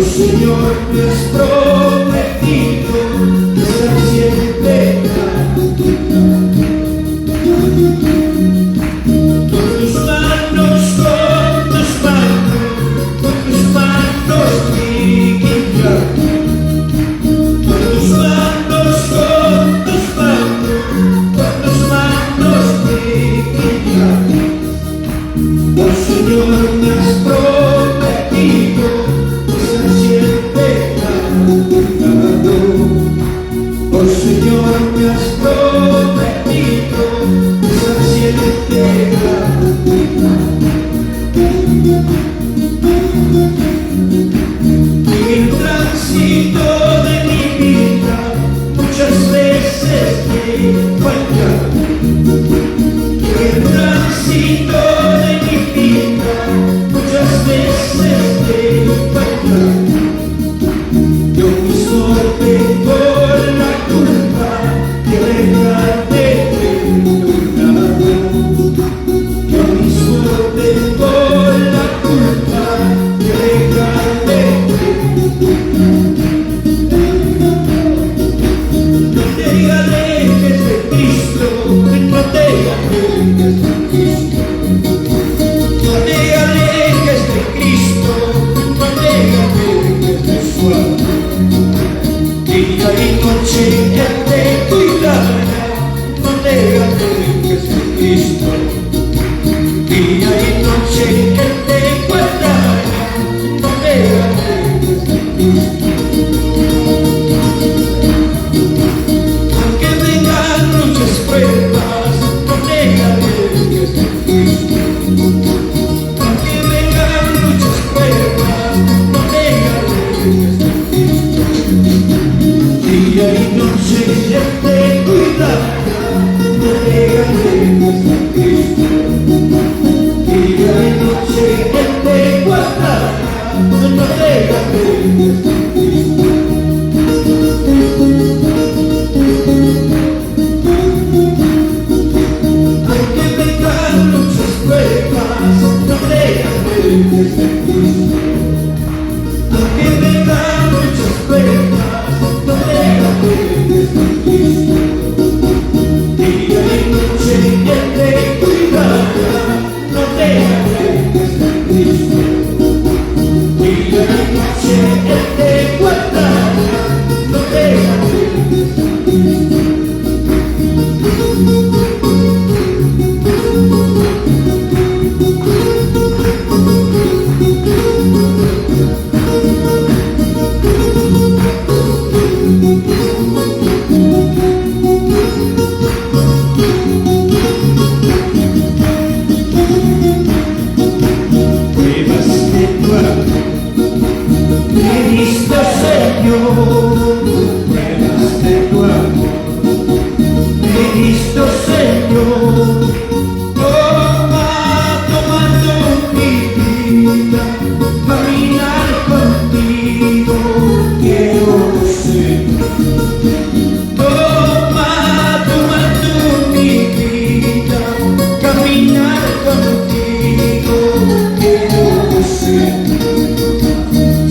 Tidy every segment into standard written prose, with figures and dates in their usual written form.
Señor, me has prometido estar siempre con tus manos, mi guía. Con tus manos, mi guía. Oh Señor, me has prometido estar siempre a tu lado. Oh Señor, me has prometido estar siempre a tu lado. En el tránsito de mi vida muchas veces me he fallado. En el tránsito de mi vida muchas veces me he fallado. Yo mismo tengo la culpa de dejarte perdonado. Yo mismo tengo la culpa de dejarte perdonado. No te alejes de Cristo, no te alejes de Cristo. No te alejes de Cristo, no te alejes de su amor. Día y noche Él te cuidará, no te alejes de Cristo. Día y noche Él te guardará, no te alejes de Cristo. Aunque vengan muchas pruebas, no te alejes de Cristo. Aunque vengan muchas pruebas, no te alejes de Cristo. Día y noche Él te cuidará, no te alejes de Cristo. Día y noche Él te guardará, no te alejes de Cristo. Aunque vengan muchas pruebas, no te alejes de Cristo. Aunque vengan muchas pruebas, no te alejes de Cristo. Día y noche Él te cuidará, no te alejes de Cristo. Día y noche Él te guardará, no te alejes de Cristo. Pruebas de tu amor, he visto, Señor. Pruebas de tu amor, he visto, Señor. Tomando mi vida, caminar contigo, quiero ser. Tomando mi vida, caminar contigo, quiero ser.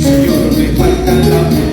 Señor, me falta la fe,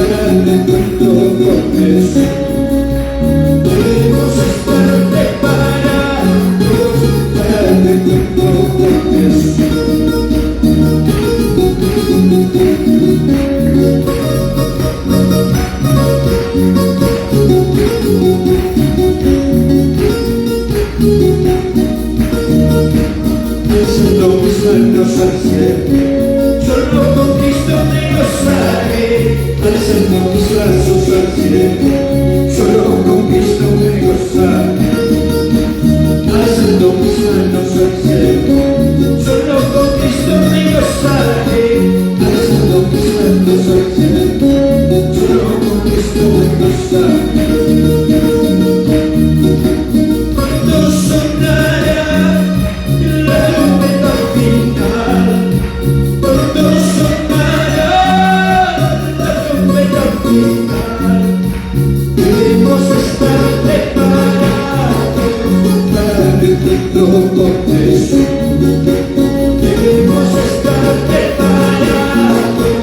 para el encuentro con Jesús. Debemos estar preparados para el encuentro con Jesús. Alzando mis manos al cielo, solo con Cristo me gozaré. Alzando mis brazos al cielo, solo con Cristo me gozaré. Alzando mis manos al cielo, solo con Cristo me gozaré. Alzando mis manos al cielo, solo con Cristo me gozaré. Cuando sonará la trompeta final, cuando sonará la trompeta final, debemos estar preparados para el encuentro con Jesús. Debemos estar preparados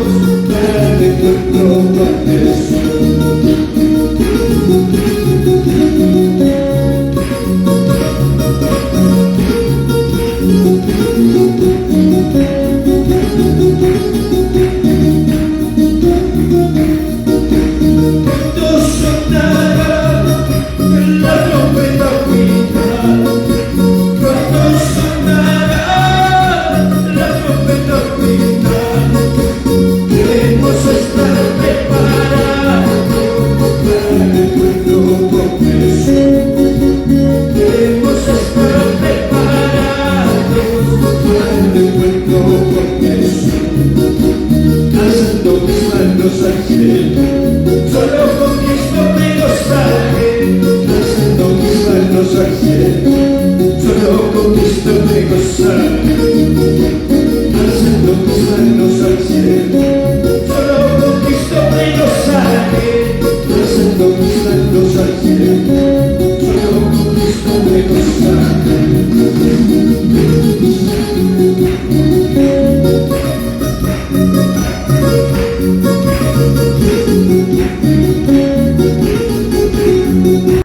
para el encuentro con Jesús. Cuando sonará la trompeta final, cuando sonará la trompeta final, debemos estar preparados para el encuentro con Jesús. Debemos estar preparados para el encuentro con Jesús. Alzando mis manos al cielo, solo